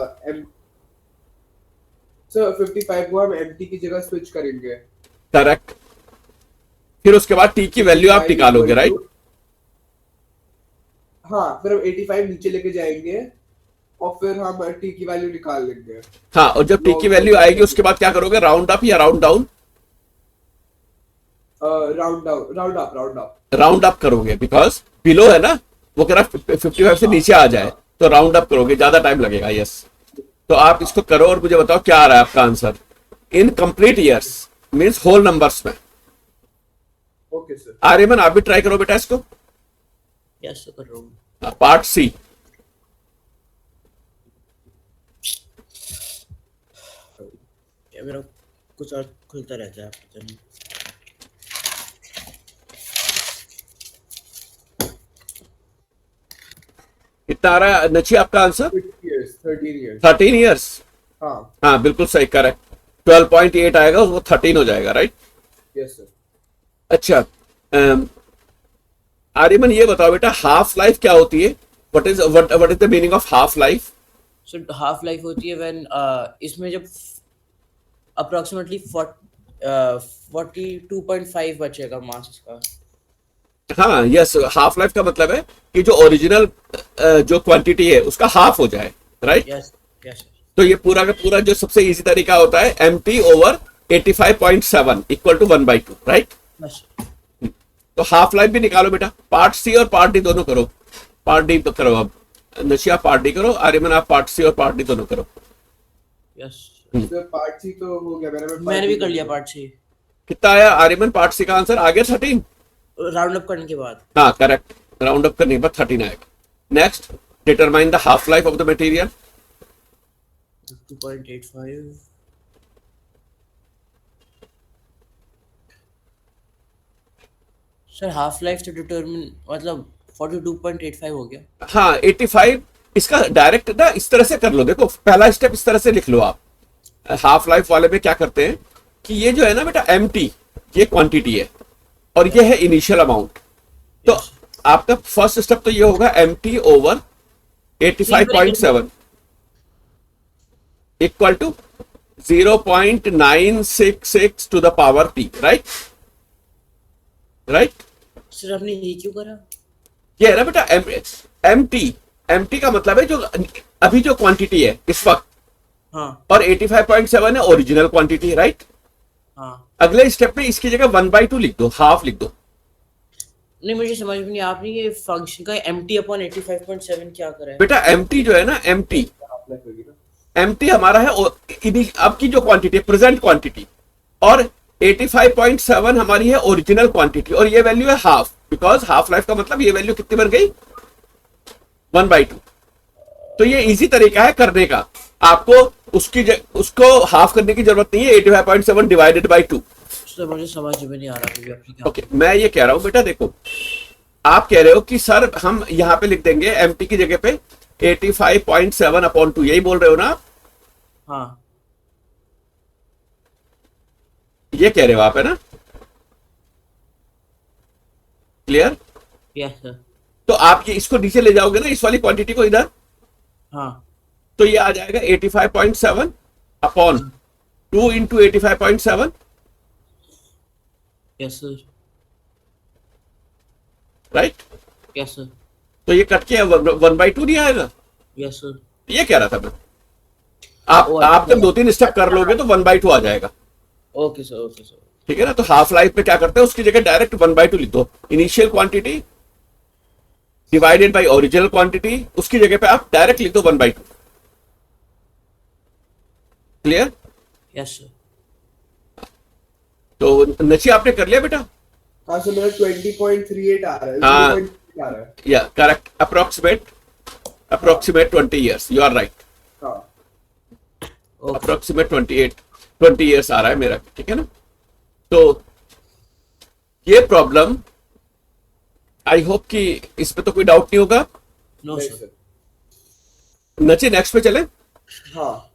सर 55 को हम एमटी की जगह स्विच करेंगे। करेक्ट। फिर उसके बाद टी की वैल्यू आप निकालोगे, राइट? हाँ, फिर हम 85 नीचे लेके जाएंगे और फिर हम टी की वैल्यू निकाल लेंगे। हाँ, और जब टी की वैल्यू आएगी उसके बाद क्या करोगे? राउंड अप या राउंड डाउन? राउंड अप करोगे, बिकॉज बिलो है ना, वो कह रहा 55 से नीचे आ जाए, तो राउंड अप करोगे, ज्यादा टाइम लगेगा। यस, तो आप इसको करो और मुझे बताओ क्या आ रहा है आपका answer. In complete years means whole numbers में। Okay sir. आर्यमन आप भी ट्राई करो बेटा इसको। यस कर रहा हूँ। Part C. मेरा कुछ और खुलता रहता है, पता नहीं। कितना आ रहा है नची आपका आंसर? 13 years। 13 ईयर्स। हाँ हाँ बिल्कुल सही, करेक्ट। 12.8 आएगा, वो 13 हो जाएगा, राइट? Yes, sir. अच्छा, आर्यमन ये बताओ बेटा, हाफ लाइफ क्या होती है? What is the meaning of half life? So half life होती है व्हेन इसमें जब अप्रोक्सीमेटली 42.5 बचेगा मास इसका. हाँ, यस, हाफ लाइफ का मतलब है कि जो ओरिजिनल जो क्वांटिटी है उसका हाफ हो जाए, राइट? यस यस तो ये पूरा का पूरा जो सबसे इजी तरीका होता है mt over 85.7 equal to 1/2, right? Yes. तो हाफ लाइफ भी निकालो बेटा, पार्ट सी और पार्ट डी दोनों करो. पार्ट डी तो करो, अब नशिया पार्ट डी करो, आर्यमन आप पार्ट सी और पार्ट डी दोनों करो. यस So part C तो हो गया मेरा. मैंने भी कर लिया पार्ट से कितना आया आर्यमन? पार्ट सी का आंसर आ गया 13. राउंड अप करने के बाद. हाँ, करेक्ट. राउंड अप करने के बाद 13 आएगा. Next, determine the half life of the material. 2.85. Sir half life तो डिटरमिन मतलब 42.85 हो गया. हाँ, 85. इसका डायरेक्ट ना इस तरह से कर लो. देखो, पहला स्टेप इस तरह से लिख लो आप. हाफ लाइफ वाले में क्या करते हैं कि ये जो है ना बेटा mt, ये क्वांटिटी है और ये है इनिशियल अमाउंट. तो आपका फर्स्ट स्टेप तो ये होगा mt over 85.7 equal to 0.966 to the power p, right? Right? Sir आपने ये क्यों करा? ये है ना बेटा mt का मतलब है जो अभी जो क्वांटिटी है इस वक्त, हाँ और 85.7 है ओरिजिनल क्वांटिटी, राइट? हाँ. अगले स्टेप में इसकी जगह 1/2 लिख दो, हाफ लिख दो. नहीं मुझे समझ में नहीं, आपने ये फंक्शन का mt अपॉन 85.7 क्या करा है? बेटा mt जो है ना, mt हाफ लाइफ होगी ना. mt हमारा है आपकी जो क्वांटिटी है प्रेजेंट क्वांटिटी, और 85.7 हमारी है ओरिजिनल क्वांटिटी, और ये वैल्यू है हाफ, बिकॉज हाफ लाइफ का मतलब ये वैल्यू कितनी बन गई? 1/2. तो ये इजी तरीका है करने का. आपको उसको हाफ करने की जरूरत नहीं है. 85.7 डिवाइडेड बाई 2. सर मुझे समझ में नहीं आ रहा कि आपने क्या. ओके, मैं ये कह रहा हूं बेटा, देखो आप कह रहे हो कि सर हम यहां पे लिख देंगे mt की जगह पे 85.7 अपॉन 2, यही बोल रहे हो ना आप? हाँ ये कह रहे हो आप, है ना? क्लियर? Yes sir. तो आप ये इसको नीचे ले जाओगे ना, इस वाली क्वांटिटी को इधर, हाँ तो ये आ जाएगा 85.7 upon 2 into 85.7, yes sir. Right? Yes sir. तो ये कट के 1/2 नहीं आएगा? Yes sir. ये कह रहा था मैं. आप जब 2-3 स्टेप कर लोगे तो 1/2 आ जाएगा. Okay sir okay sir. ठीक है ना? तो हाफ लाइफ में क्या करते हैं, उसकी जगह डायरेक्ट 1/2 लिख दो. Initial quantity divided by original quantity, उसकी जगह पे आप डायरेक्ट लिख दो 1/2. क्लियर? Yes sir. तो नची आपने कर लिया बेटा? हाँ सर, मेरा 20.38 आ रहा है. हाँ. 0.3 आ रहा है. या correct. Approximate 20 years. You are right. हाँ. ओके अप्रोक्सीमेट 20 years आ रहा है मेरा. ठीक है ना? तो ये प्रॉब्लम आई होप कि इस पे तो कोई डाउट नहीं होगा. नो नहीं सर. सर. नची नेक्स्ट पे चले. हाँ.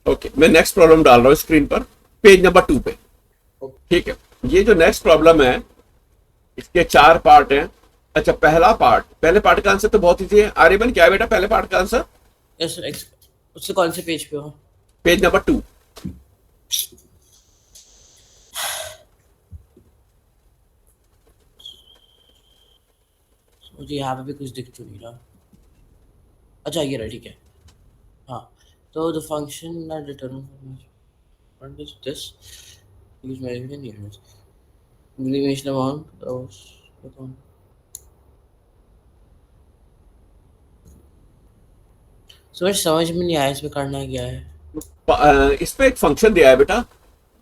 ओके, मैं नेक्स्ट प्रॉब्लम डाल रहा हूँ स्क्रीन पर, पेज नंबर 2 पे. ओके. ठीक है, ये जो नेक्स्ट प्रॉब्लम है इसके 4 पार्ट हैं. अच्छा, पहला पार्ट, पहले पार्ट का आंसर तो बहुत इजी है. आर्यमन क्या है बेटा पहले पार्ट का आंसर? Yes sir. उससे कौन से पेज पे हो? Page number 2. मुझे यहाँ पे भी कुछ दिख तो नहीं रहा. अच्छा ये रहा, ठीक है. हाँ, तो the function that determine what is this use measurement units division amount of समझ में नहीं आया इसमें करना क्या है. इस पे एक फंक्शन दिया है बेटा,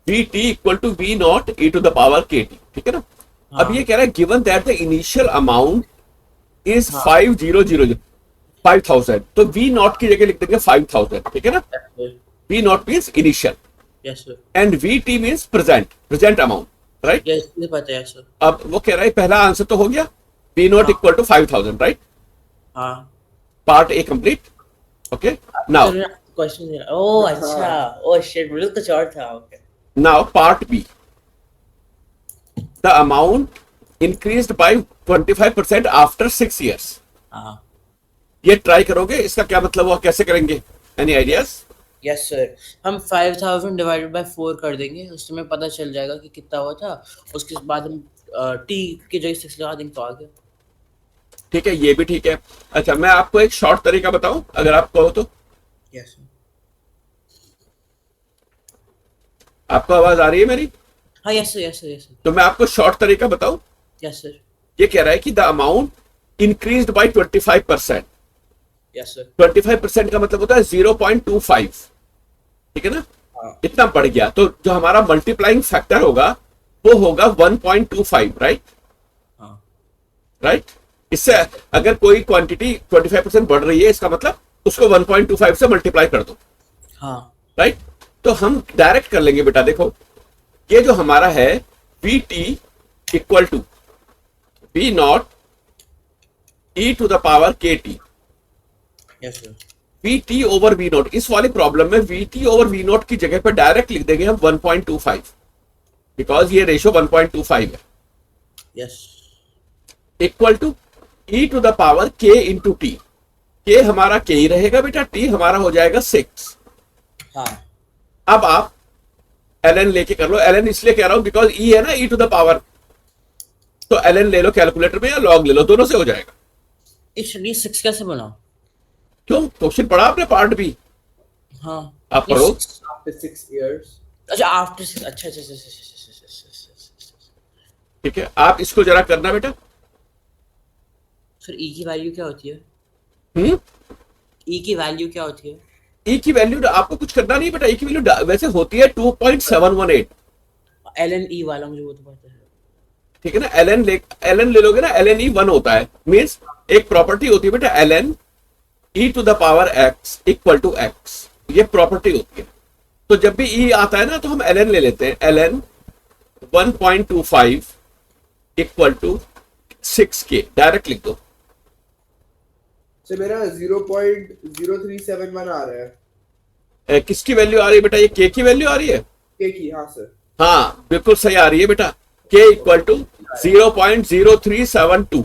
vt equal to v naught e to the power kt. ठीक है ना? हाँ. अब ये कह रहा है given that the initial amount is हाँ. 5000, तो v नॉट की जगह लिख देंगे 5000. ठीक है ना? v not means initial yes sir. And vt means present amount, right? Yes मुझे पता है सर. अब वो कह रहा है पहला आंसर तो हो गया, v नॉट हाँ. Equal to 5000, right? हाँ. Part A complete. Okay, now question. Oh अच्छा. ओह शिट, मुझे कुछ और था. Okay. Now part B. The amount increased by 25% after 6 years। हाँ ये ट्राई करोगे, इसका क्या मतलब हुआ, कैसे करेंगे? Any ideas? यस सर, हम 5000 डिवाइडेड बाय 4 कर देंगे, उसमें पता चल जाएगा कि कितना हुआ था। उसके बाद हम टी की जगह 6 लगा देंगे तो आ गया। ठीक है, ये भी ठीक है। अच्छा, मैं आपको एक शॉर्ट तरीका बताऊं, अगर आप कहो तो। Yes sir. आपको आवाज आ रही है मेरी? हाँ yes sir, yes sir, yes sir, तो मैं आपको शॉर्ट तरीका बताऊं। यस सर, ये कह रहा है कि the amount increased by 25%। Yes sir. 25% का मतलब होता है 0.25। ठीक है ना? हाँ इतना बढ़ गया तो जो हमारा मल्टीप्लाइंग फैक्टर होगा वो होगा 1.25। राइट? हाँ राइट? इससे अगर कोई क्वांटिटी 25% बढ़ रही है, इसका मतलब उसको 1.25 से मल्टीप्लाई कर दो। हाँ राइट? तो हम डायरेक्ट कर लेंगे बेटा। देखो, ये जो हमारा है V T equal to V not E to the power के T. Yes sir. V T over we not, इस वाली प्रॉब्लम में V T over we not की जगह पर डायरेक्ट लिख देंगे हम 1.25, बिकॉज ये रेशो 1.25 है। Yes equal to e to the power k into t. के हमारा के ही रहेगा बेटा, टी हमारा हो जाएगा 6। हाँ अब आप ln लेके कर लो। ln इसलिए कह रहा हूं बिकॉज ई है ना, ई टू द पावर, तो ln ले लो कैलकुलेटर में या लॉग ले लो, दोनों से हो जाएगा। ये 6 कैसे बना? क्यों? क्वेश्चन पढ़ा आपने पार्ट बी? हाँ आप ये पढ़ो। 6 After 6 years. अच्छा आफ्टर 6, अच्छा अच्छा अच्छा अच्छा अच्छा अच्छा अच्छा अच्छा। ठीक है, आप इसको जरा करना बेटा। सर ई की वैल्यू क्या होती है? हम्म ई की वैल्यू क्या होती है? ई की वैल्यू आपको कुछ करना नहीं बेटा। ई की वैल्यू वैसे होती है 2.718। एल एन ई वाला मुझे वो तो पता है। ठीक है ना? ln ले लोगे ना, ln ई 1 होता है। मीन्स एक प्रॉपर्टी होती है बेटा, ln e to the power x equal to x। ये प्रॉपर्टी होती है। तो जब भी ई आता है ना तो हम ln ले लेते हैं। ln 1.25 equal to 6k, direct लिख दो। So मेरा 0.0371 आ रहा है। किसकी वैल्यू आ रही है बेटा? ये k की वैल्यू आ रही है। के की, हाँ सर। हाँ बिल्कुल सही आ रही है बेटा। k equal to 0.0372।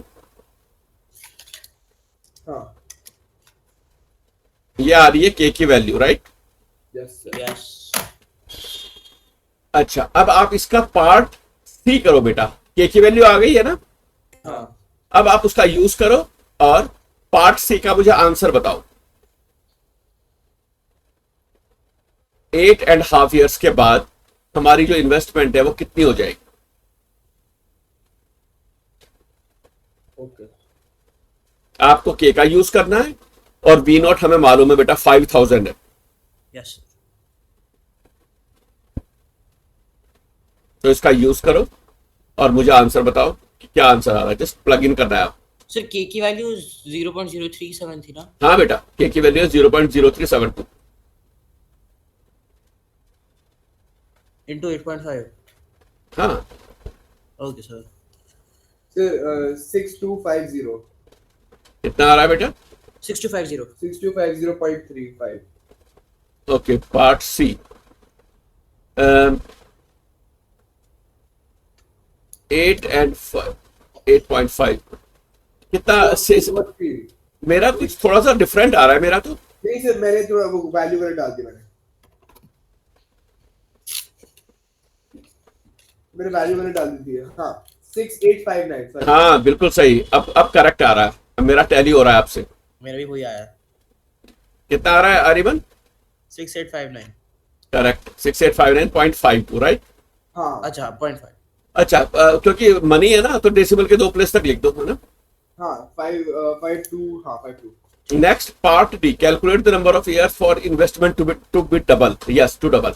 हाँ ये आ रही है k की वैल्यू। राइट? Yes sir. यस अच्छा, अब आप इसका पार्ट सी करो बेटा। k की वैल्यू आ गई है ना? हाँ अब आप उसका यूज करो और पार्ट सी का मुझे आंसर बताओ। 8.5 years के बाद हमारी जो इन्वेस्टमेंट है वो कितनी हो जाएगी? ओके। आपको के का यूज करना है और वी नॉट हमें मालूम है बेटा 5000 है। यस तो इसका यूज करो और मुझे आंसर बताओ कि क्या आंसर आ रहा है। जस्ट प्लग इन करना है आप। सर के की वैल्यू 0.037 थी ना? हाँ बेटा, के की वैल्यू 0.0372। इनटू 8.5। हाँ, ओके सर। सर 6250 कितना आ रहा है बेटा? 6250। 6250.35। ओके, पार्ट सी 8.5 कितना से? मेरा कुछ थोड़ा सा डिफरेंट आ रहा है मेरा तो। नहीं सर, मैंने थोड़ा वो वैल्यू मैंने डाल दी। मैंने वैल्यू मैंने डाल दी थी। हाँ 6859 सर। हाँ बिल्कुल सही। अब करेक्ट आ रहा है। अब मेरा टैली हो रहा है आपसे। मेरा भी वही आया। कितना आ रहा है आरिबन? 6859। करेक्ट, 6859.52। राइट? हाँ अच्छा 0.5। अच्छा, क्योंकि मनी है ना तो डेसिमल के 2 प्लेस तक लिख दो, है ना? हाँ 52, हाँ 52। Next part D, calculate the number of years for investment to be double. Yes, to double.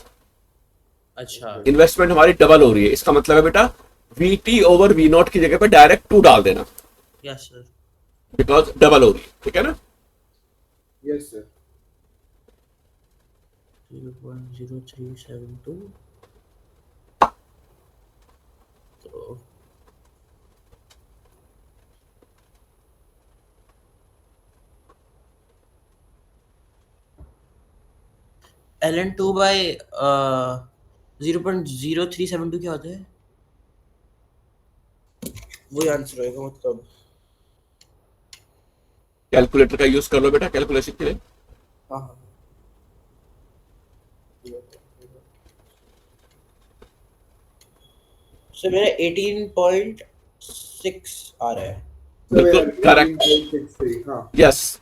अच्छा इन्वेस्टमेंट हमारी डबल हो रही है, इसका मतलब है बेटा v T over we not की जगह पे डायरेक्ट 2 डाल देना, यस सर। बिकॉज डबल हो रही है। ठीक है ना? Yes sir. 0.0372 तो ln 2 बाय 0.0372 क्या होता है? वही आंसर होएगा मतलब। कैलकुलेटर का यूज कर लो बेटा कैलकुलेशन के लिए। हाँ हाँ सो मेरा 18.6 आ रहा है। So मेरा बिल्कुल करेक्ट, 18.63 हाँ यस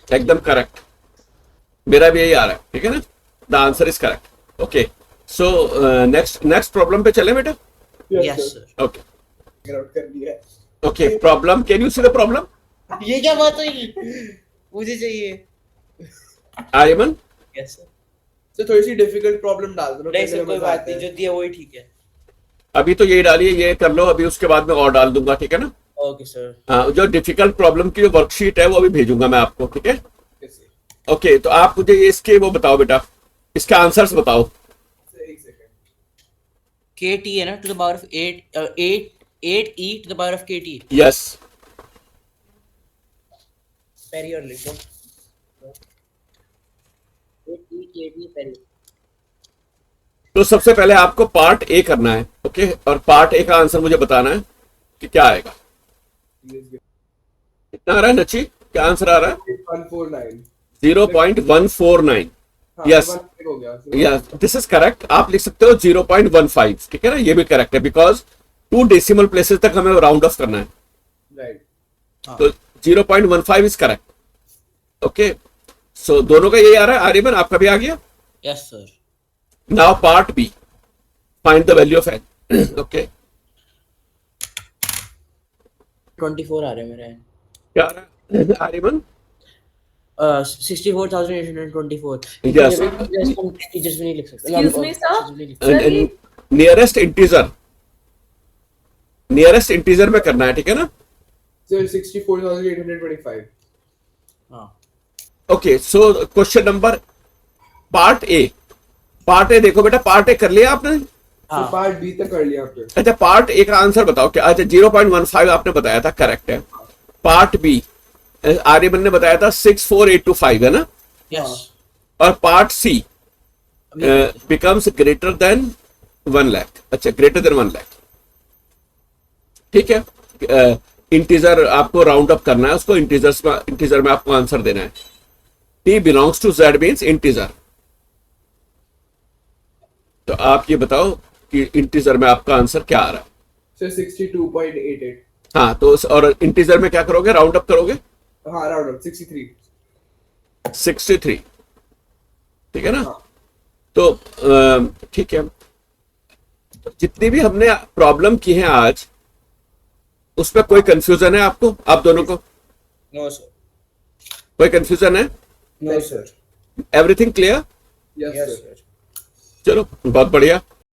एकदम करेक्ट, मेरा भी यही आ रहा है, ठीक है ना, the answer is correct. Okay so next problem पे चले बेटा। Yes sir. ओके नोट कर लिया okay problem, can you see the problem? ये क्या बात हुई? मुझे चाहिए। Aryaman yes sir. तो थोड़ी सी डिफिकल्ट प्रॉब्लम डाल दो ना, नहीं पहले सर कोई मजा बात आता नहीं, है। जो दिया वही ठीक है। अभी तो यही डालिए, ये कर लो अभी, उसके बाद में और डाल दूंगा, ठीक है ना। Okay sir. हाँ जो डिफिकल्ट प्रॉब्लम की जो वर्कशीट है वो अभी भेजूंगा मैं आपको, ठीक है। कैसे? ओके तो आप मुझे ये इसके वो बताओ बेटा, इसके आंसर्स बताओ। एक सेकंड। KT है ना, to the power of 8 e to the power of KT। Yes पेरी और लिखो 8e KT पेरी। तो सबसे पहले आपको पार्ट ए करना है, ओके, और पार्ट ए का आंसर मुझे बताना है कि क्या आएगा। कितना आ रहा है नची, क्या आंसर आ रहा है? 149 0.149। हाँ, Yes. 1 हो गया। Yes this is correct. आप लिख सकते हो 0.15, ठीक है ना, ये भी करेक्ट है बिकॉज 2 डेसिमल प्लेसेस तक हमें राउंड ऑफ करना है, राइट। तो 0.15 इज करेक्ट। ओके सो दोनों का यही आ रहा है। आर्यमन आपका भी आ गया। Yes sir. Now part B, find the value of n. Okay 24 आ रहे हैं मेरे। क्या आ रहा है आर्यमन? 64,824। Yes. टीचर्स भी नहीं लिख सकते। Excuse me, sir? teachers भी नहीं लिख सकते। Sir, ये- नियरेस्ट इंटीजर में करना है, ठीक है ना। So 64,825 हाँ okay so question number part A देखो बेटा, पार्ट ए कर लिया आपने? तो हाँ पार्ट बी तक कर लिया आपने। अच्छा पार्ट ए का आंसर बताओ क्या। अच्छा 0.15 आपने बताया था, करेक्ट है। पार्ट बी आर्यमन ने बताया था 64825 है ना, यस। और part C becomes greater than 1 lakh. अच्छा ग्रेटर देन 1 लाख, ठीक है। इंटीजर आपको राउंड अप करना है, उसको इंटीजर में आपको आंसर देना है। T belongs to Z means integer. तो आप ये बताओ कि इंटीजर में आपका आंसर क्या आ रहा है। So 62.88 हाँ तो और इंटीजर में क्या करोगे, राउंड अप करोगे? हाँ राउंड अप 63 63, ठीक है ना। हाँ। तो ठीक है, जितनी भी हमने प्रॉब्लम की है आज, उसमें कोई कंफ्यूजन है आपको, आप दोनों को नो सर। कोई कंफ्यूजन है? No sir. Everything clear? Yes yes sir. Sir. चलो बहुत बढ़िया।